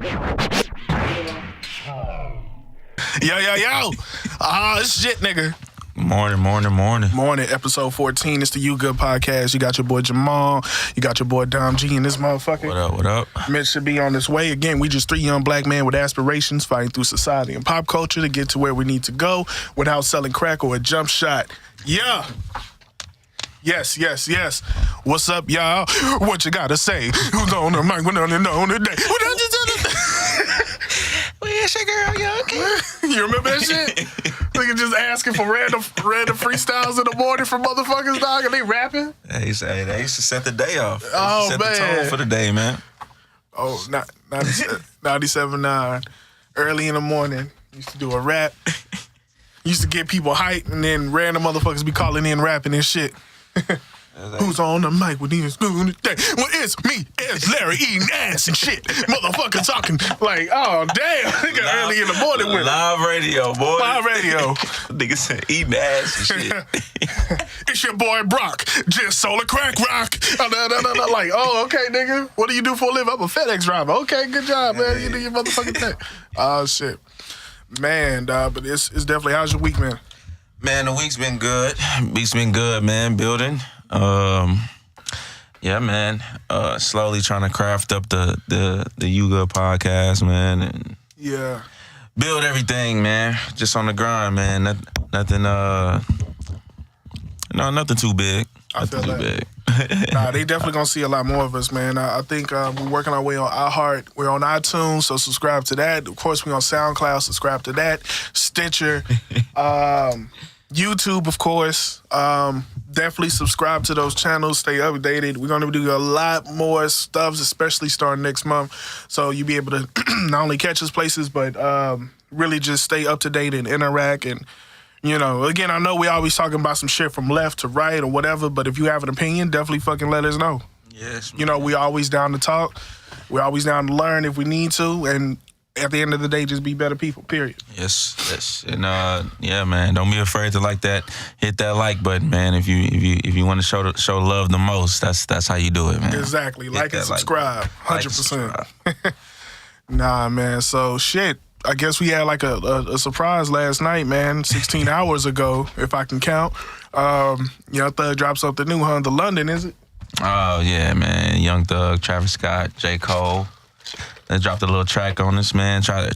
Yo. Shit, nigga. Morning. Episode 14. It's the You Good Podcast. You got your boy Jamal. You got your boy Dom G in this motherfucker. What up? Mitch should be on his way. Again, we just three young black men with aspirations fighting through society and pop culture to get to where we need to go without selling crack or a jump shot. Yeah. Yes. What's up, y'all? What you gotta say? Who's on the mic? We're on today. Where's your girl? You okay? You remember that shit? Nigga just asking for random freestyles in the morning from motherfuckers, dog, and they rapping? They used to set the day off. Oh, set the tone for the day, man. Oh, 97.9. Early in the morning, used to do a rap. Used to get people hyped, and then random motherfuckers be calling in rapping and shit. Who's on the mic with these spoon today? Well, it's me, it's Larry eating ass and shit. Motherfucker talking like, oh, damn. Nigga early in the morning with live radio, boy. Live radio. Nigga said eating ass and shit. It's your boy Brock, just sold a crack rock. Like, oh, okay, nigga. What do you do for a living? I'm a FedEx driver. Okay, good job, man. You do your motherfucking thing. Oh, shit. Man, but it's definitely, how's your week, man? Man, the week's been good. Man. Building. Yeah, man. Slowly trying to craft up the You Good podcast, man, and build everything, man. Just on the grind, man. Nothing too big. Nothing too big. Nah, they definitely gonna see a lot more of us, man. I think we're working our way on iHeart. We're on iTunes, so subscribe to that. Of course, we're on SoundCloud. Subscribe to that. Stitcher. YouTube, of course. Definitely subscribe to those channels. Stay updated. We're going to do a lot more stuff, especially starting next month. So you'll be able to not only catch us places, but really just stay up to date and interact. And, you know, again, I know we always talking about some shit from left to right or whatever, but if you have an opinion, definitely fucking let us know. Yes, man. You know, we always down to talk. We're always down to learn if we need to. And at the end of the day, just be better people, period. Yes. And yeah, man, don't be afraid to hit that like button, man. If you want to show love the most, that's how you do it, man. Exactly. Like and subscribe. 100%. Nah, man. So shit. I guess we had like a surprise last night, man. 16 hours ago, if I can count. Young Thug dropped something new, huh? The London, is it? Oh yeah, man. Young Thug, Travis Scott, J. Cole. They dropped a little track on us, man. I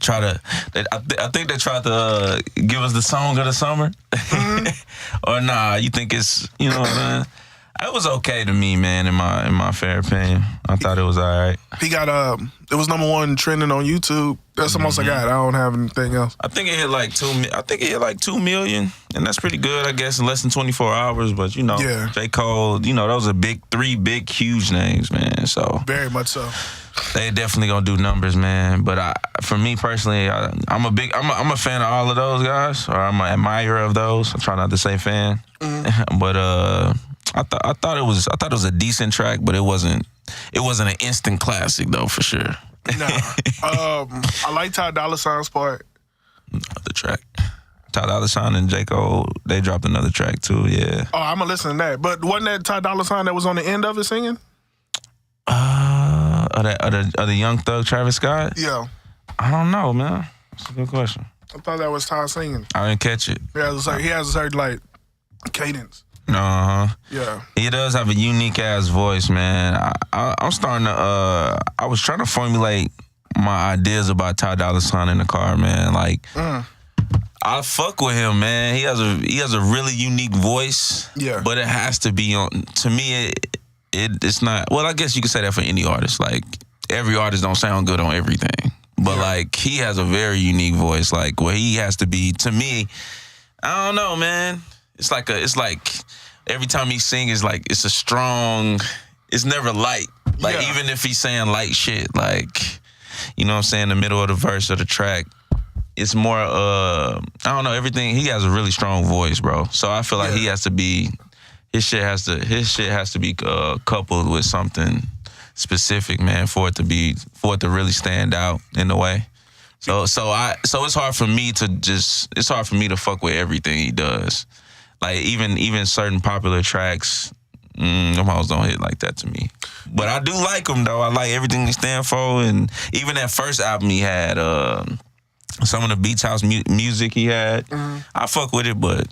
think they tried to give us the song of the summer. Mm-hmm. Or nah, you think it's, you know what I mean? It was okay to me, man, in my fair opinion. I thought it was all right. He got, it was #1 trending on YouTube. That's the most I got. I don't have anything else. I think it hit like 2 million, and that's pretty good, I guess, in less than 24 hours. But, you know, J. Cole, you know, those are three big, huge names, man. So very much so. They definitely gonna do numbers, man. But for me personally, I'm a fan of all of those guys, or I'm an admirer of those. I try not to say fan, but I thought it was a decent track, but it wasn't an instant classic though, for sure. Nah, I like Ty Dolla $ign's part. The track. Ty Dolla $ign and J. Cole, they dropped another track too, yeah. Oh, I'm gonna listen to that. But wasn't that Ty Dolla $ign that was on the end of it singing? Are the Young Thug Travis Scott? Yeah. I don't know, man. That's a good question. I thought that was Ty singing. I didn't catch it. Yeah, he has a certain like cadence. Yeah. He does have a unique ass voice, man. I'm starting to. I was trying to formulate my ideas about Ty Dolla $ign in the car, man. Like, I fuck with him, man. He has a really unique voice. Yeah. But it has to be on. To me, it's not. Well, I guess you could say that for any artist. Like, every artist don't sound good on everything. But like, he has a very unique voice. Like, where he has to be. To me, I don't know, man. It's like every time he sings, it's a strong. It's never light. Like, even if he's saying light shit, like, you know what I'm saying, the middle of the verse or the track, it's more. I don't know, everything. He has a really strong voice, bro. So I feel like he has to be. His shit has to be coupled with something specific, man, for it to really stand out in a way. So it's hard for me to fuck with everything he does. Like even certain popular tracks, Them hoes don't hit like that to me. But I do like them though. I like everything they stand for, and even that first album he had, some of the Beach House music he had, I fuck with it, but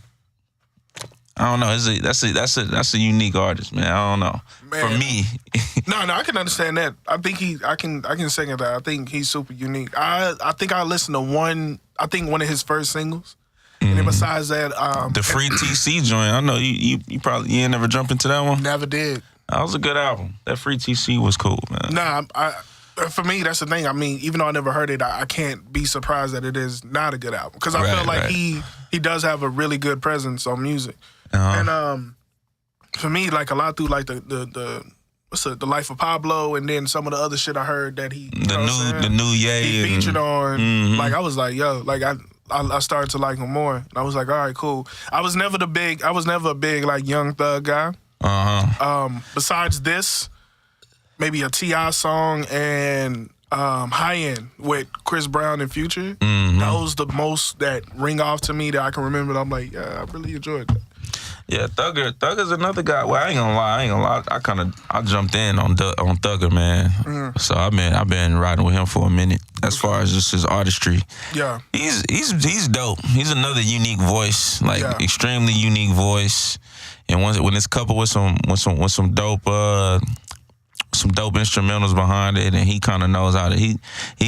I don't know. That's a unique artist, man. I don't know. Man. For me, no, I can understand that. I think I can second that. I think he's super unique. I think I listened to one of his first singles. And then besides that, the Free TC joint. I know you probably ain't never jump into that one. Never did. That was a good album. That Free TC was cool, man. Nah, for me, that's the thing. I mean, even though I never heard it, I can't be surprised that it is not a good album because I feel like he does have a really good presence on music. And for me, like a lot through like the Life of Pablo, and then some of the other shit I heard that the new Ye he featured on. Like I was like, yo, like I started to like him more. And I was like, all right, cool. I was never a big like Young Thug guy. Besides this, maybe a T.I. song and High End with Chris Brown and Future. Those the most that ring off to me that I can remember. I'm like, yeah, I really enjoyed that. Yeah, Thugger's another guy. Well, I ain't gonna lie. I jumped in on Thugger, man. So I've been riding with him for a minute as far as just his artistry. Yeah, he's dope. He's another unique voice, like extremely unique voice. And when it's coupled with some dope instrumentals behind it, and he kind of knows how to. He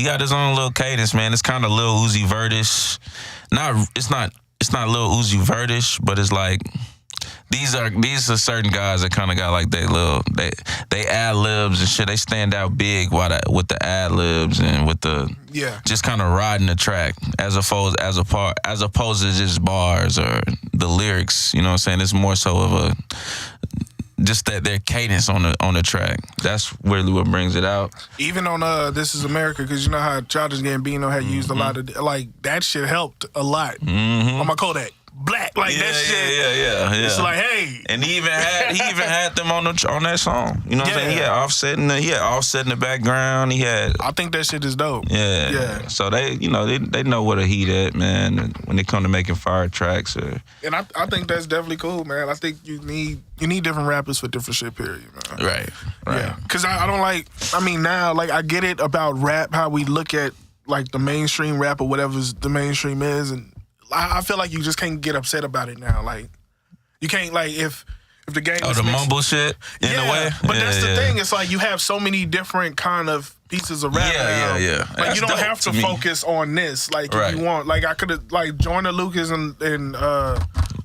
got his own little cadence, man. It's kind of Lil Uzi Vert-ish. It's not Lil Uzi Vert-ish, but it's like. These are certain guys that kind of got like they ad libs and shit. They stand out big with the ad libs and with the just kind of riding the track as opposed to just bars or the lyrics. You know what I'm saying? It's more so of just that their cadence on the track. That's really what brings it out. Even on This Is America, because you know how Childish Gambino had used a lot of like that shit helped a lot on my Kodak. Black, like that shit. Yeah. It's like, hey, and he even had them on that song. You know what I'm saying? He had Offset in the background. I think that shit is dope. Yeah. So they know where to heat at, man. When it come to making fire tracks, and I think that's definitely cool, man. I think you need different rappers for different shit. Period, man. Right. Yeah, because I don't like. I mean, now like I get it about rap, how we look at like the mainstream rap or whatever the mainstream is, and. I feel like you just can't get upset about it now. Like, you can't, like, if the game is the mumble shit, in a way? But that's the thing. It's like you have so many different kind of pieces of rap now. Yeah. Like, that's you don't have to focus on this. Like, right. if you want. Like, I could have, like, Joyner Lucas and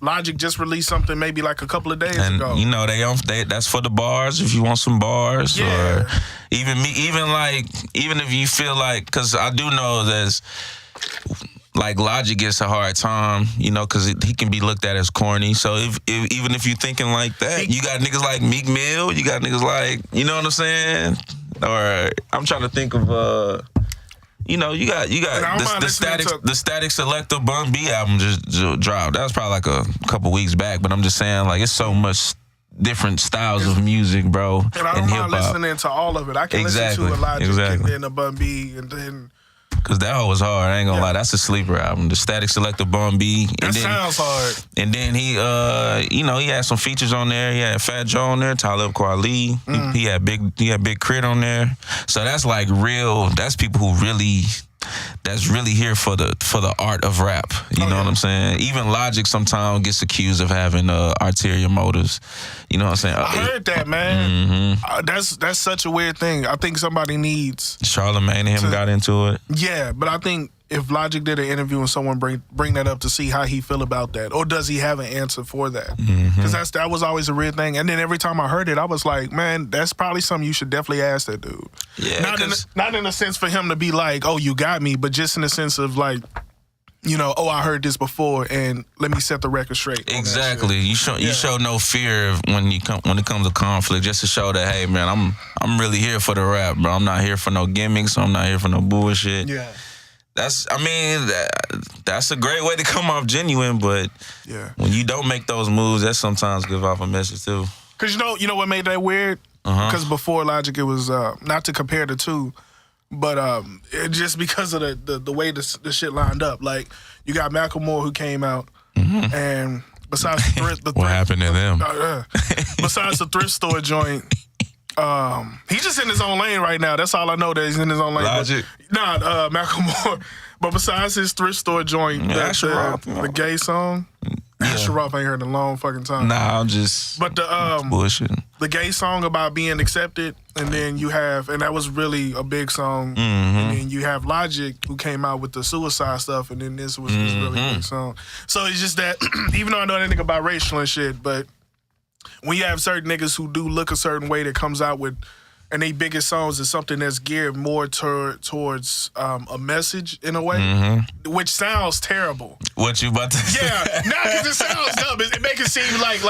Logic just released something maybe like a couple of days ago. You know, that's for the bars if you want some bars. Yeah. Or even if you feel like, because I do know there's... Like Logic gets a hard time, you know, because he can be looked at as corny. So even if you're thinking like that, you got niggas like Meek Mill, you got niggas like, you know what I'm saying? Or I'm trying to think of, you got the Static Selector Bun B album just dropped. That was probably like a couple weeks back, but I'm just saying like it's so much different styles of music, bro. And I don't mind listening to all of it. I can listen to a Logic and then a Bun B and then. Cause that hoe was hard. I ain't gonna lie. That's a sleeper album. The Static Selector Bun B. Sounds hard. And then he, he had some features on there. He had Fat Joe on there, Talib Kweli. He had Big Crit on there. So that's like real. That's people who that's really here for the art of rap. You know what I'm saying? Even Logic sometimes gets accused of having ulterior motives. You know what I'm saying? I heard that, man. That's such a weird thing. I think somebody needs Charlamagne and him got into it. Yeah, but I think if Logic did an interview and someone bring that up to see how he feel about that, or does he have an answer for that? Because that was always a weird thing. And then every time I heard it, I was like, man, that's probably something you should definitely ask that dude. Yeah, not in a sense for him to be like, oh, you got me, but just in the sense of like, you know, oh, I heard this before, and let me set the record straight. Exactly. You show no fear when it comes to conflict, just to show that, hey, man, I'm really here for the rap, bro. I'm not here for no gimmicks. I'm not here for no bullshit. Yeah. That's a great way to come off genuine, but when you don't make those moves, that sometimes give off a message too. Cause you know what made that weird? Because before Logic, it was not to compare the two, but just because of the way the shit lined up. Like you got Macklemore who came out, and besides what happened to them? Besides the thrift store joint, he's just in his own lane right now. That's all I know, that he's in his own lane. Logic? Macklemore. But besides his thrift store joint, the gay song, Asher Roth ain't heard in a long fucking time. Nah, I'm just bullshitting. The gay song about being accepted, and then you have, and that was really a big song, and then you have Logic, who came out with the suicide stuff, and then this was this really big song. So it's just that, even though I know that nigga biracial and shit, but when you have certain niggas who do look a certain way that comes out with, and they biggest songs is something that's geared more towards a message in a way, which sounds terrible. What you about to say? Yeah, not because it sounds dumb. It make it seem like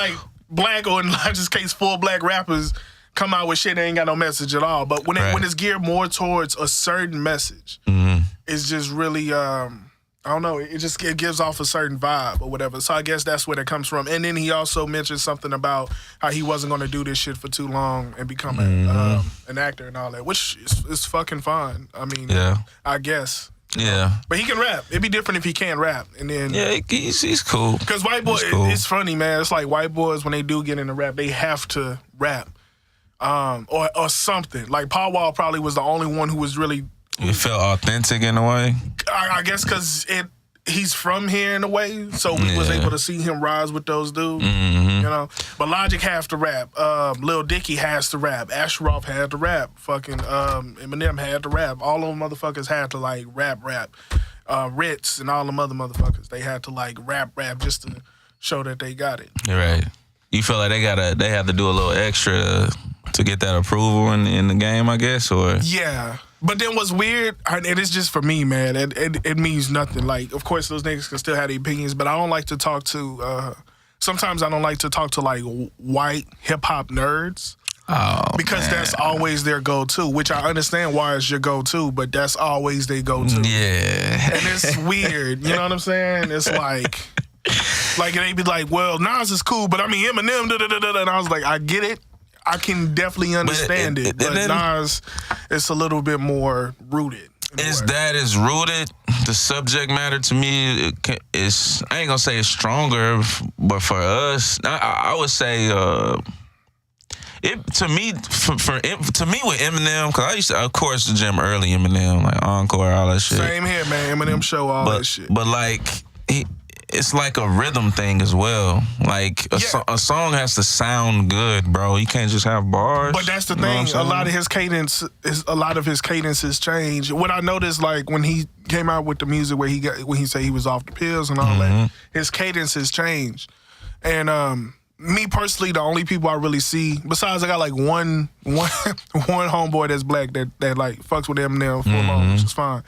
black, or in Logic's case, full black rappers come out with shit that ain't got no message at all. But when when it's geared more towards a certain message, it's just really I don't know. It gives off a certain vibe or whatever. So I guess that's where it comes from. And then he also mentioned something about how he wasn't going to do this shit for too long and become an actor and all that, which is fucking fine. I mean, I guess. Yeah. But he can rap. It'd be different if he can't rap. And then he's cool. Because white boys, it's funny, man. It's like white boys, when they do get into rap, they have to rap. Or something. Like Paul Wall probably was the only one who was really... It felt authentic in a way. I guess because he's from here in a way, so we was able to see him rise with those dudes, you know. But Logic has to rap. Lil Dicky has to rap. Asher Roth had to rap. Fucking Eminem had to rap. All those motherfuckers had to like rap. Ritz and all them other motherfuckers, they had to like rap just to show that they got it. You're right. You feel like they have to do a little extra to get that approval in the game, I guess, or yeah. But then what's weird, and it's just for me, man, it means nothing. Like, of course, those niggas can still have their opinions, but I don't like to talk to, sometimes I don't like to talk to, like, white hip-hop nerds. Oh, because that's always their go-to, which I understand why it's your go-to, but that's always their go-to. Yeah. And it's weird, you know what I'm saying? It's like they be like, well, Nas is cool, but I mean, Eminem, da-da-da-da, and I was like, I get it. I can definitely understand it, but Nas, it's a little bit more rooted. Is rooted? The subject matter to me is, I ain't gonna say it's stronger, but for us, I would say to me with Eminem, because I used to, of course, the gym early Eminem, like Encore, all that shit. Same here, man. Eminem show, all that shit. But like it's like a rhythm thing as well. Like a song has to sound good, bro. You can't just have bars. But that's the thing. A lot of his cadences change. What I noticed, like when he came out with the music where when he said he was off the pills and all that, his cadences changed. And me personally, the only people I really see, besides I got like one homeboy that's black that like fucks with Eminem for long, which is fine.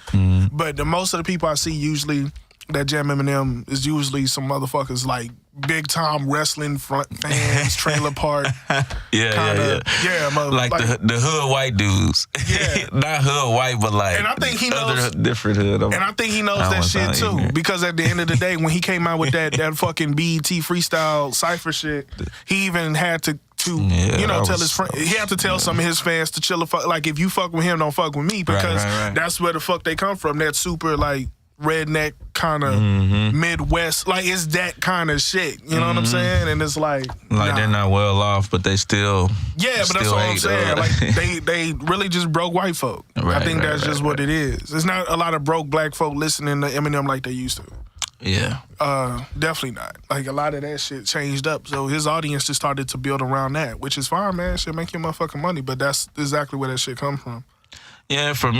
But most of the people I see usually that jam Eminem is usually some motherfuckers like big time wrestling fans, trailer park. Yeah, like the hood white dudes. Yeah, not hood white, but like. And I think he knows different hood. And I think he knows that shit too, because at the end of the day, when he came out with that fucking BET freestyle cipher shit, he even had to tell his friend. He had to tell some of his fans to chill the fuck. Like, if you fuck with him, don't fuck with me, because that's where the fuck they come from. That super like redneck kind of Midwest, like it's that kind of shit. You know what I'm saying? And it's like they're not well off, but they still but that's what I'm saying. Like they really just broke white folk. I think that's just what it is. There's not a lot of broke black folk listening to Eminem like they used to. Yeah. Definitely not. Like a lot of that shit changed up. So his audience just started to build around that, which is fine, man. Shit make you motherfucking money, but that's exactly where that shit come from. Yeah, for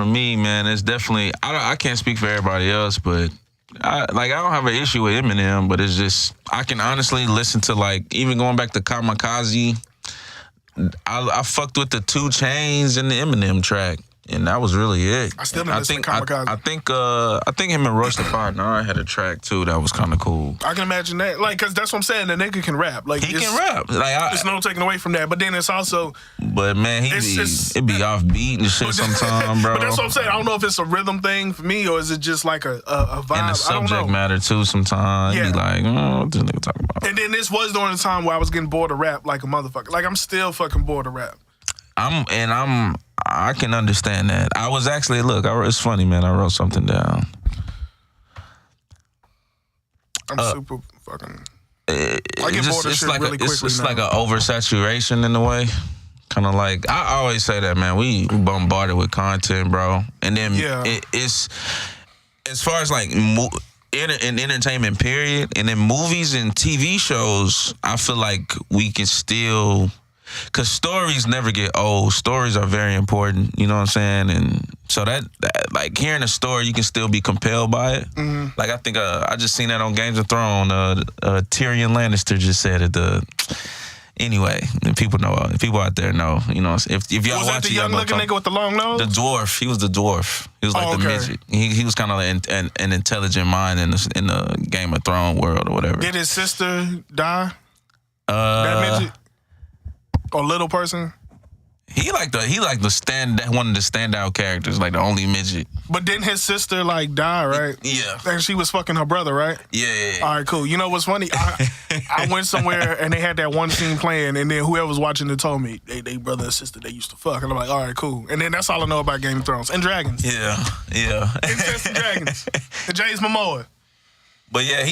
me, man, it's definitely, I can't speak for everybody else, but I don't have an issue with Eminem, but it's just, I can honestly listen to, like, even going back to Kamikaze, I fucked with the 2 Chainz and the Eminem track. And that was really it. I still didn't listen to Kamikaze. I think him and Royce the 5'9" had a track too that was kind of cool. I can imagine that, like, cause that's what I'm saying. The nigga can rap. Like he can rap. Like there's no taking away from that. But then it's also. But man, it be off beat and shit sometimes, bro. But that's what I'm saying. I don't know if it's a rhythm thing for me or is it just like a vibe. And the subject matter too. Sometimes it be like, what this nigga talking about? And then this was during the time where I was getting bored of rap like a motherfucker. Like I'm still fucking bored of rap. I can understand that. I was actually, it's funny, man. I wrote something down. I'm super fucking. I get bored of it's shit like really quickly it's now. like an oversaturation in a way. Kind of like I always say that, man. We bombarded with content, bro, and then it's as far as like in entertainment period, and then movies and TV shows. I feel like we can still. Because stories never get old. Stories are very important, you know what I'm saying? And so that like, hearing a story, you can still be compelled by it. Mm-hmm. Like, I think I just seen that on Games of Thrones. Tyrion Lannister just said it. Anyway, people out there know, you know, if y'all was watch that the young-looking nigga with the long nose? The dwarf. He was the dwarf. He was like the midget. He was kind of like an intelligent mind in the Game of Thrones world or whatever. Did his sister die? That midget? Or little person? He like one of the standout characters, like the only midget. But didn't his sister like die, right? Yeah. And she was fucking her brother, right? Yeah. All right, cool. You know what's funny? I went somewhere and they had that one scene playing, and then whoever was watching it told me they brother and sister, they used to fuck. And I'm like, all right, cool. And then that's all I know about Game of Thrones. And dragons. Yeah. Incest and dragons. And James Momoa. But yeah,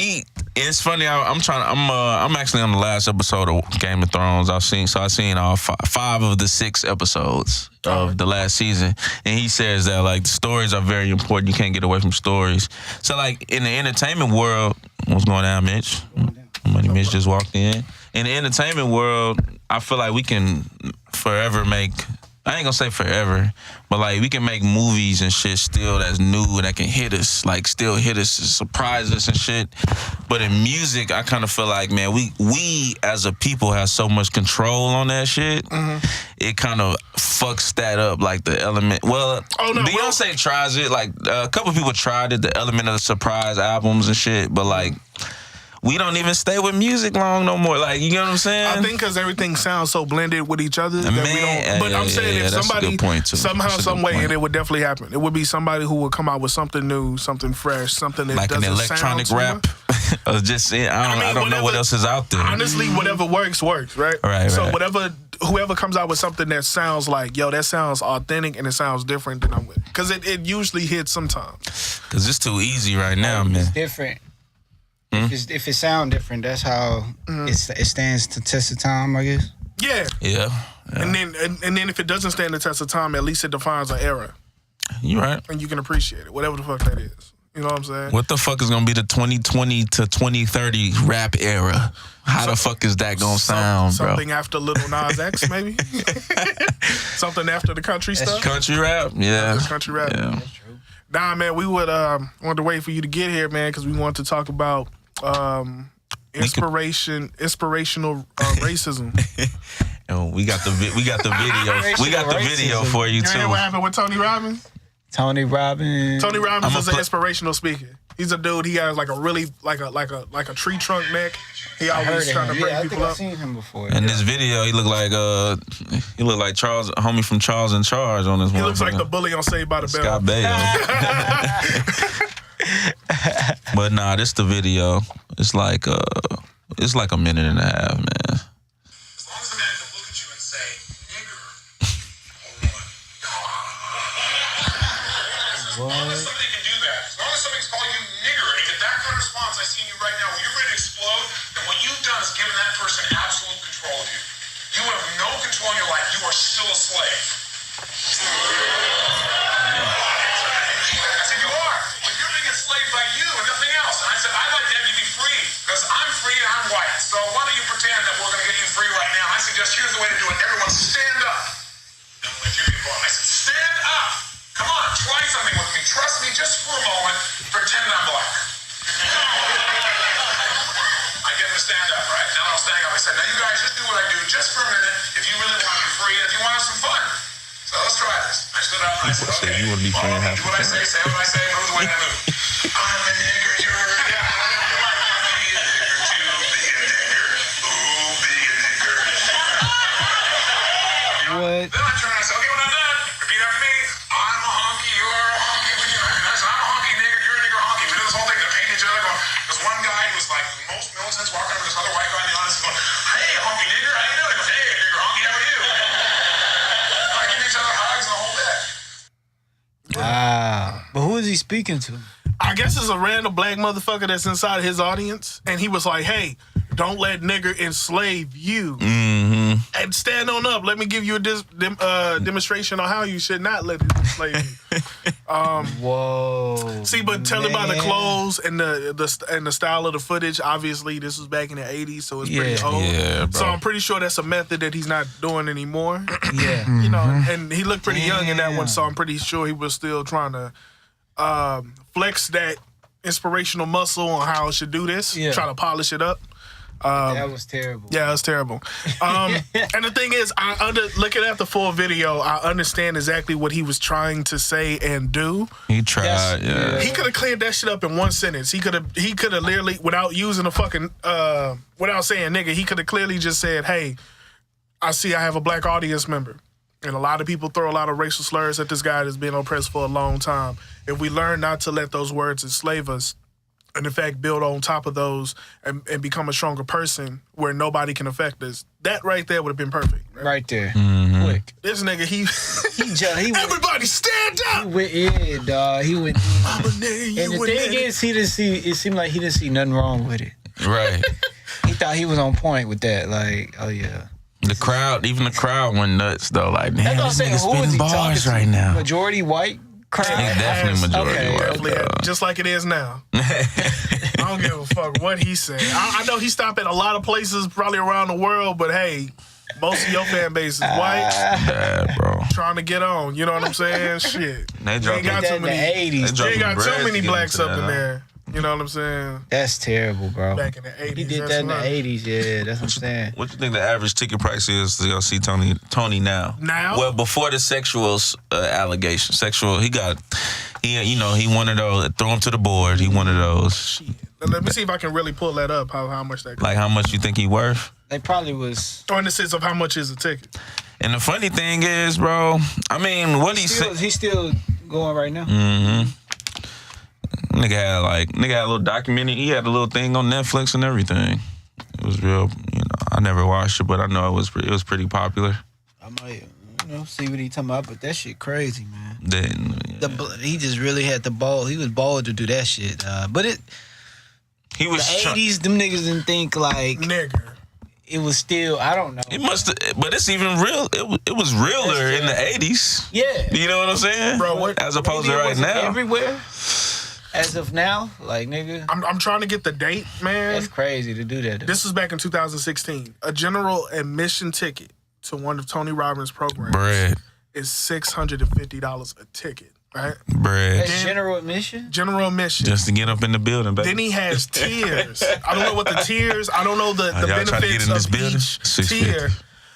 it's funny. I'm actually on the last episode of Game of Thrones. I've seen all five of the 6 episodes of the last season, and he says that like the stories are very important. You can't get away from stories. So like in the entertainment world, what's going on, Mitch? Mitch just walked in. In the entertainment world, I feel like we can forever make. I ain't gonna say forever, but like we can make movies and shit still that's new and that can hit us, like still hit us, surprise us and shit. But in music, I kind of feel like, man, we as a people have so much control on that shit. Mm-hmm. It kind of fucks that up, like the element. Well, Beyonce tries it. Like a couple people tried it, the element of the surprise albums and shit. But like. We don't even stay with music long no more. Like, you know what I'm saying? I think because everything sounds so blended with each other that we don't. But I'm saying if somebody somehow, some way, and it would definitely happen. It would be somebody who would come out with something new, something fresh, something that like doesn't an electronic sound rap. Or just I don't know what else is out there. Honestly, whatever works, right? Right. So whoever comes out with something that sounds like, yo, that sounds authentic and it sounds different, then I'm with it. Because it usually hits sometimes. Because it's too easy right now, man. It's different. If it sound different, that's how it stands the test of time, I guess. Yeah. And then if it doesn't stand the test of time, at least it defines an era. You right. And you can appreciate it, whatever the fuck that is. You know what I'm saying? What the fuck is gonna be the 2020 to 2030 rap era? How the fuck is that gonna sound, bro? Something after Lil Nas X, maybe? Something after the country stuff? Country rap? Yeah. Country rap. Yeah. That's true. Nah, man, we wanted to wait for you to get here, man, because we wanted to talk about inspirational racism. And we got the video. We got the video for you too. You hear what happened with Tony Robbins? Tony Robbins is an inspirational speaker. He's a dude. He has like a really like a tree trunk neck. He always trying to bring people up. I've seen him before. In this video, he looked like Charles, homie from Charles in Charge on this one. He looks like the bully on Saved by the Bell. Scott Baio. But nah, this the video. It's like a minute and a half, man. As long as a man can look at you and say, nigger, oh my God. As long as somebody can do that, as long as somebody's calling you nigger and get that kind of response I see in you right now, when you're ready to explode, then what you've done is given that person absolute control of you. You have no control in your life. You are still a slave. I said, you are. But you're being enslaved by you and nothing else. And I said, I'd like to have you be free because I'm free and I'm white. So why don't you pretend that we're going to get you free right now? I suggest here's the way to do it. Everyone stand up. I said, stand up. Come on, try something with me. Trust me just for a moment. Pretend I'm black. I get him to stand up, right? Now I'll stand up. I said, now you guys just do what I do just for a minute if you really want to be free and if you want to have some fun. So let's try this. I stood up and I said, okay, you want to be free and have do what I say what I say, move the way I move. I'm a nigger, you're a nigger. Be a nigger too, be a nigger. Ooh, be a nigger. What? Then I turn and I said, okay, when I'm done, repeat after me. I'm a honky, you're a honky. I said, I'm a honky nigger, you're a nigger honky. We do this whole thing, they're painting each other going. There's one guy who's like the most militant walking over this other white guy in the audience going, hey, honky nigger, how you doing? He goes, hey, nigger honky, how are you? Like, give each other hugs and the whole bit. Wow. But who is he speaking to? I guess it's a random black motherfucker that's inside his audience, and he was like, "Hey, don't let nigger enslave you, and stand on up. Let me give you a demonstration on how you should not let it enslave you." Whoa. See, but tell it by the clothes and the style of the footage. Obviously, this was back in the '80s, so it's pretty old. Yeah, bro. So I'm pretty sure that's a method that he's not doing anymore. Yeah. You know, and he looked pretty young in that one, so I'm pretty sure he was still trying to flex that inspirational muscle on how it should do this. Yeah. Try to polish it up. That was terrible. Yeah, it's terrible. And the thing is, looking at the full video, I understand exactly what he was trying to say and do. He tried, yeah. He could have cleared that shit up in one sentence. He could have literally, without using a fucking, without saying nigga, he could have clearly just said, "Hey, I see I have a black audience member. And a lot of people throw a lot of racial slurs at this guy that's been oppressed for a long time. If we learn not to let those words enslave us, and in fact build on top of those and become a stronger person where nobody can affect us, that right there would have been perfect. Right there. Mm-hmm. Quick. This nigga, he everybody stand up! He went in, dog. He went in. I'm a nigga, And the you a thing nigga. is, it seemed like he didn't see nothing wrong with it. Right. He thought he was on point with that. Like, oh yeah. The crowd went nuts though. Like, That's damn, what I'm this saying. nigga Who is spitting he talking bars to? right now. Majority white crowd. He's definitely majority Okay, white. Definitely, though. just like it is now. I don't give a fuck what he said. I know he stopped at a lot of places probably around the world, but hey, most of your fan base is white. Yeah, bro. Trying to get on, you know what I'm saying? Shit. They You dropped ain't got That too in the many. 80s. You ain't got too many blacks up in there. there. You know what I'm saying? That's terrible, bro. Back in the 80s. He did that's that in the nuts. 80s, yeah. That's what I'm saying. What you think the average ticket price is to go see Tony now? Now? Well, before the sexual allegation, he one of those. Throw him to the board. He one of those. Shit. Let me see if I can really pull that up, how much that costs. Like, how much you think he worth? They probably was. Or in the sense of how much is a ticket. And the funny thing is, bro, I mean, what he said. He's still going right now. Mm-hmm. Nigga had a little documentary. He had a little thing on Netflix and everything. It was real, I never watched it, but I know it was pretty popular. I might, see what he talking about, but that shit crazy, man. Then He just really had the ball. He was bold to do that shit. But he was the 80s, them niggas didn't think like Nigga. it was still. I don't know. It must, but it's even real. It was realer in the 80s. Yeah, You know what I'm saying, Bro, what- As opposed to Maybe it right wasn't now. everywhere. As of now, like nigga, I'm trying to get the date, man. that's crazy to do that. This was back in 2016. A general admission ticket to one of Tony Robbins' programs Bread, is $650 a ticket, right? bread, That's general admission. General admission. just to get up in the building, baby. Then he has tiers. I don't know what the tiers. I don't know the y'all trying to get benefits in of this building? each $650. tier.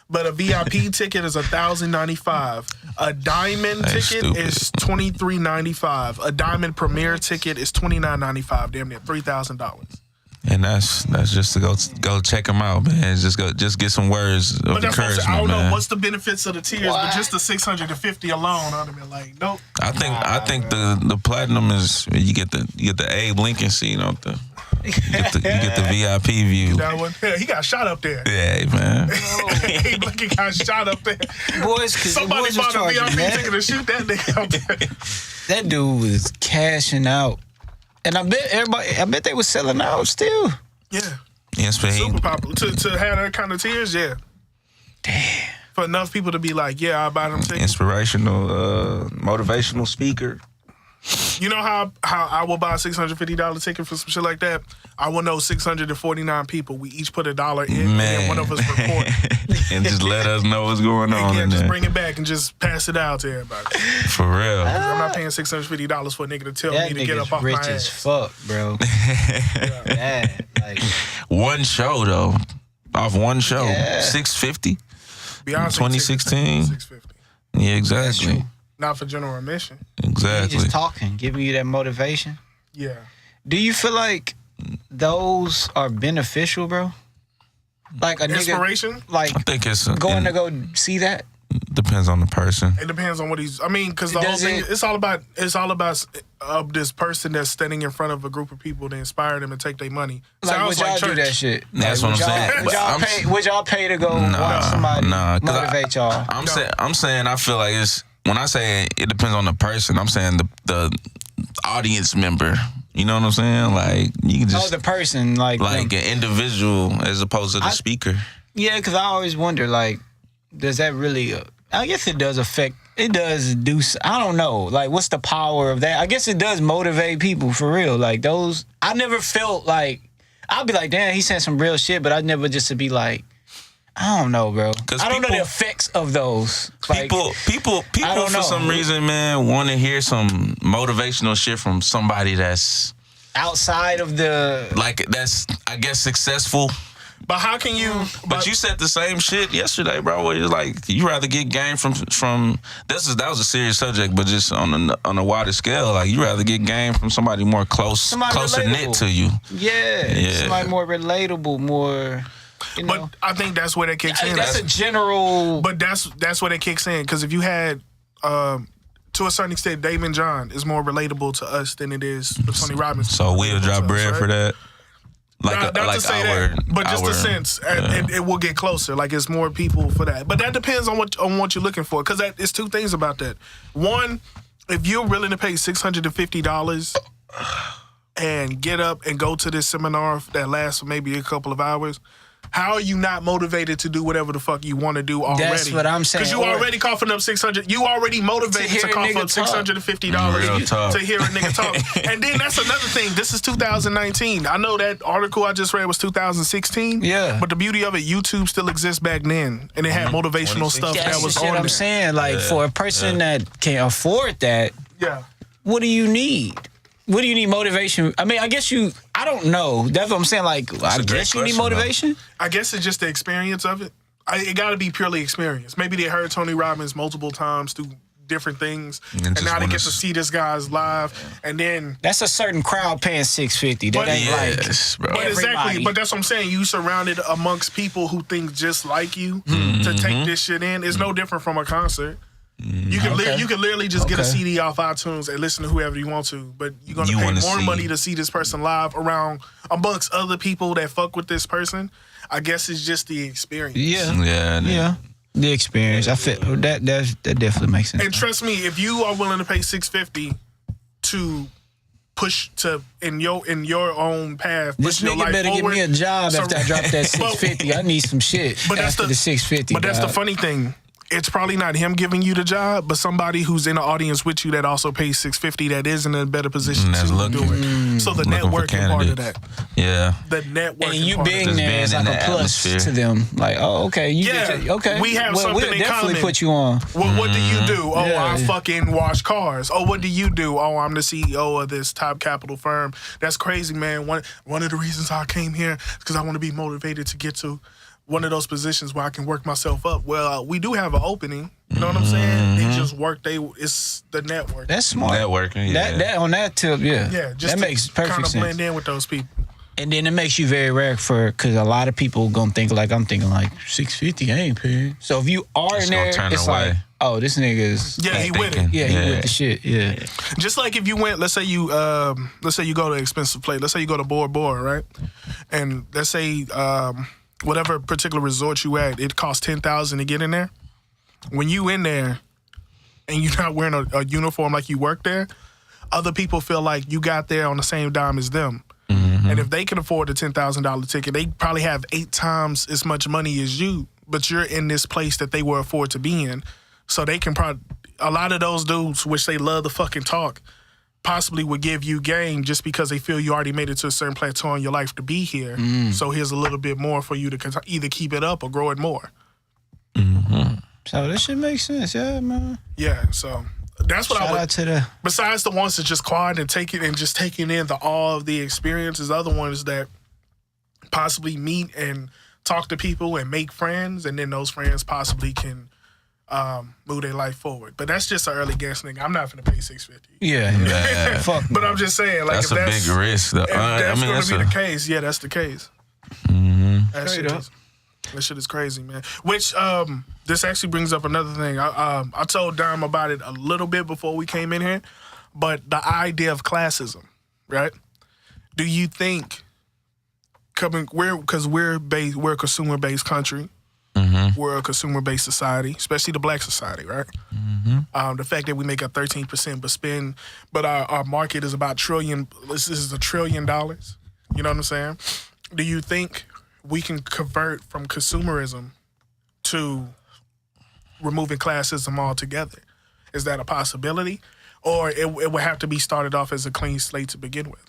But a VIP ticket is $1,095. A diamond That's ticket stupid. is $23.95. A diamond premier ticket is $29.95. Damn near $3,000. And that's just to go check him out, man. Just get some words of But that's what I'm saying. I encouragement, don't know man. what's the benefits of the tiers, but What? just the $650 alone, I'd have been like, nope. I think the platinum is you get the Abe Lincoln seat on the you get the VIP view. That one, yeah, he got shot up there. Yeah, man. He fucking got shot up there. Boys, cause Somebody boys was bought a charging, VIP man. ticket to shoot that nigga up there. That dude was cashing out, and I bet they was selling out still. Yeah, Yes, but super popular. To have that kind of tiers, yeah. Damn. For enough people to be like, yeah, I'll buy them tickets. inspirational, motivational speaker. You know how I will buy a $650 ticket for some shit like that? I will know 649 people. We each put $1 in, and then one of us report. And just let us know what's going on Yeah, in just there. bring it back and just pass it out to everybody. For real. I'm not paying $650 for a nigga to tell That me to get up nigga's off my rich as ass. fuck, bro. Bad. Like, One show though. Off one show. Yeah. $650. Beyonce 2016. $650. Yeah, exactly. true. Not for general admission. he Exactly. just talking, giving you that motivation. Yeah. Do you feel like those are beneficial, bro? Like a nigga, Inspiration? like I think it's going to go see that. depends on the person. It depends on what he's. I mean, because the whole Does thing, it- it's all about this person that's standing in front of a group of people to inspire them and take their money. Like, Sounds would y'all like do church. that shit? That's Like, what I'm saying. Would But y'all, would y'all pay to go watch somebody 'cause motivate y'all? I'm saying I feel like it's when I say it depends on the person. I'm saying the audience member. You know what I'm saying? Like you can just the person like an individual as opposed to the speaker. Yeah, because I always wonder, like, does that really? I guess it does affect. It does do. I don't know. Like, what's the power of that? I guess it does motivate people for real. Like those. I never felt like I'd be like, damn, he said some real shit, but I'd never just to be like, I don't know, bro. I don't know the effects of those. Like, people for some reason, man, want to hear some motivational shit from somebody that's outside of the that's I guess successful. But how can you? But you said the same shit yesterday, bro. Where you're like, you rather get game from that was a serious subject, but just on a wider scale, like you rather get game from somebody more closer knit to you. Yeah, somebody more relatable, more. You know. But I think that's where that kicks in. That's a general. But that's where that kicks in because if you had. To a certain extent, Dave and John is more relatable to us than it is for Tony Robbins. So we'll drop bread for that. Not to say that, but just the sense, it will get closer. Like it's more people for that, but that depends on what you're looking for. Because it's two things about that. One, if you're willing to pay $650 and get up and go to this seminar that lasts for maybe a couple of hours. How are you not motivated to do whatever the fuck you want to do already? That's what I'm saying. Because you already coughing up $600. You already motivated to cough up $650 to hear a nigga talk. And then that's another thing. This is 2019. I know that article I just read was 2016. Yeah. But the beauty of it, YouTube still exists back then, and it had motivational stuff that was on there. That's what I'm saying. Like for a person that can't afford that, what do you need? What do you need motivation? I mean, I guess I don't know. That's what I'm saying. Like, I guess you need motivation. I guess it's just the experience of it. It got to be purely experience. Maybe they heard Tony Robbins multiple times through different things, and now they get to see this guy's live, and then that's a certain crowd paying $650. That ain't bro. But exactly. But that's what I'm saying. You surrounded amongst people who think just like you to take this shit in. It's no different from a concert. You can literally just get a CD off iTunes and listen to whoever you want to, but you're gonna pay more money to see this person live around amongst other people that fuck with this person. I guess it's just the experience. Yeah. The experience. I feel that definitely makes sense. And trust me, if you are willing to pay $650 to push to in your own path, this nigga better forward, give me a job after I drop that $650. I need some shit. But after the $650. But that's the funny thing. It's probably not him giving you the job, but somebody who's in the audience with you that also pays $650 that is in a better position to do it. So the networking part of that. Yeah. The networking and you part being of there is like a plus to them. Like, oh, okay. We have something we'll in definitely common. Put you on. What do you do? Oh, I fucking wash cars. Oh, what do you do? Oh, I'm the CEO of this top capital firm. That's crazy, man. One of the reasons I came here is because I want to be motivated to get to one of those positions where I can work myself up. Well, we do have an opening. You know what I'm saying? They just work. It's the network. That's smart. Networking. Yeah. That on that tip. Yeah. Just that makes perfect kind of sense. blend in with those people. And then it makes you very rare because a lot of people gonna think like I'm thinking like $650 I ain't paying. So if you are in there, it's like, oh, this nigga's he with it. Yeah, he with the shit. Yeah. Just like if you went, let's say you go to an expensive place. Let's say you go to Bora Bora, right? And let's say whatever particular resort you at, it costs $10,000 to get in there. When you in there and you're not wearing a uniform like you work there, other people feel like you got there on the same dime as them. And if they can afford a $10,000 ticket, they probably have 8 times as much money as you, but you're in this place that they will afford to be in. So they can probably, a lot of those dudes, which they love to fucking talk, possibly would give you game just because they feel you already made it to a certain plateau in your life to be here. So here's a little bit more for you to either keep it up or grow it more. So this shit makes sense, man. Yeah, so that's what I would. Shout out to besides the ones that just quiet and taking in the awe of the experiences, other ones that possibly meet and talk to people and make friends, and then those friends possibly can move their life forward. But that's just an early guess, nigga. I'm not gonna pay $650. Yeah. Fuck. But I'm just saying, like, that's a big risk. Though. If that's gonna be the case. Yeah, that's the case. That shit is crazy, man. Which this actually brings up another thing. I told Dom about it a little bit before we came in here, but the idea of classism, right? Do you think because we're a consumer based country, We're a consumer-based society, especially the black society, right? The fact that we make up 13%, but our market is about trillion. This is $1 trillion. You know what I'm saying? Do you think we can convert from consumerism to removing classism altogether? Is that a possibility? Or it would have to be started off as a clean slate to begin with?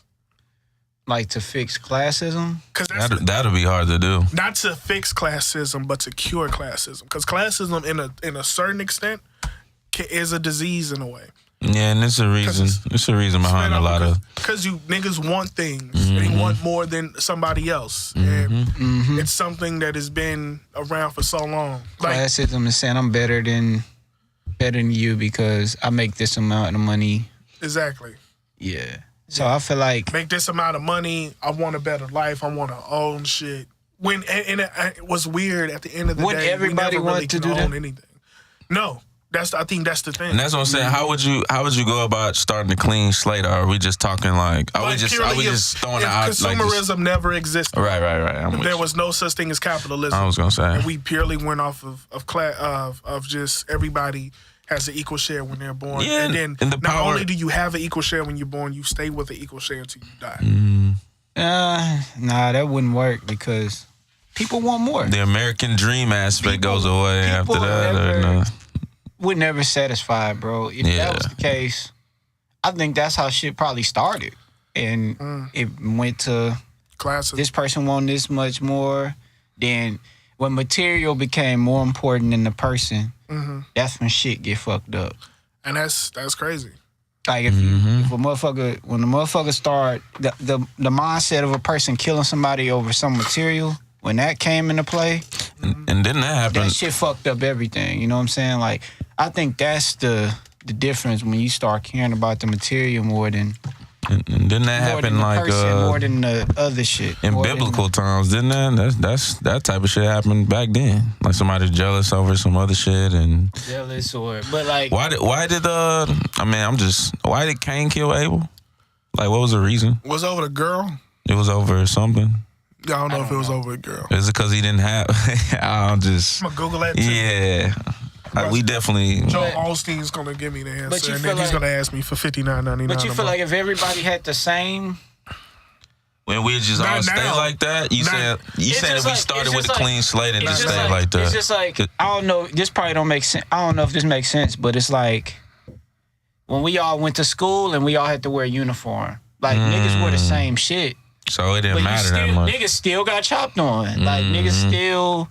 Like to fix classism? That'll be hard to do. Not to fix classism, but to cure classism. Because classism, in a certain extent, is a disease in a way. Yeah, and it's a reason. It's a reason behind a lot of. Because you niggas want things. They want more than somebody else. And it's something that has been around for so long. Like, Classism is saying I'm better than you because I make this amount of money. exactly. Yeah. So I feel like Make this amount of money. I want a better life. I want to own shit. It was weird at the end of the Wouldn't day. everybody we never want really to could do that? own anything. No. I think that's the thing. And that's what I'm saying. How would you go about starting a clean slate? Or are we just talking like? Are we just throwing it out? Consumerism never existed. Right. I'm with There you. was no such thing as capitalism. I was gonna say. And we purely went off of just everybody has an equal share when they're born. Yeah, and then and the not power- only do you have an equal share when you're born, you stay with an equal share until you die. nah, that wouldn't work because people want more. The American dream aspect goes away after people that. Or never- no? We're never satisfied, bro. If that was the case, I think that's how shit probably started. And it went to Classic. this person want this much more. Then when material became more important than the person, that's when shit get fucked up. And that's crazy. Like if a motherfucker, when the motherfucker start the mindset of a person killing somebody over some material, when that came into play, And didn't that happen? that shit fucked up everything. You know what I'm saying? Like I think that's the difference when you start caring about the material more than And didn't that more than happen the like person, more than the other shit. in more than- biblical times? Didn't that type of shit happened back then? Like somebody's jealous over some other shit, and jealous but like why did Cain kill Abel? Like what was the reason? Was over the girl? It was over something. I don't know if it was over a girl. Is it because he didn't have? I'm just I'm gonna Google that too. yeah. We definitely. Joe Osteen's gonna give me the answer, But you and feel then he's like- gonna ask me for $59.99. But you feel like if everybody had the same, When we just all Not stay now. like that, you Not- said It's if just we like- started it's with a just clean slate and it's just just stayed like that. It's just like I don't know. This probably don't make sense. I don't know if this makes sense, but it's like when we all went to school and we all had to wear a uniform. Like niggas wore the same shit. So it didn't But matter that much. niggas still got chopped on. Like niggas still,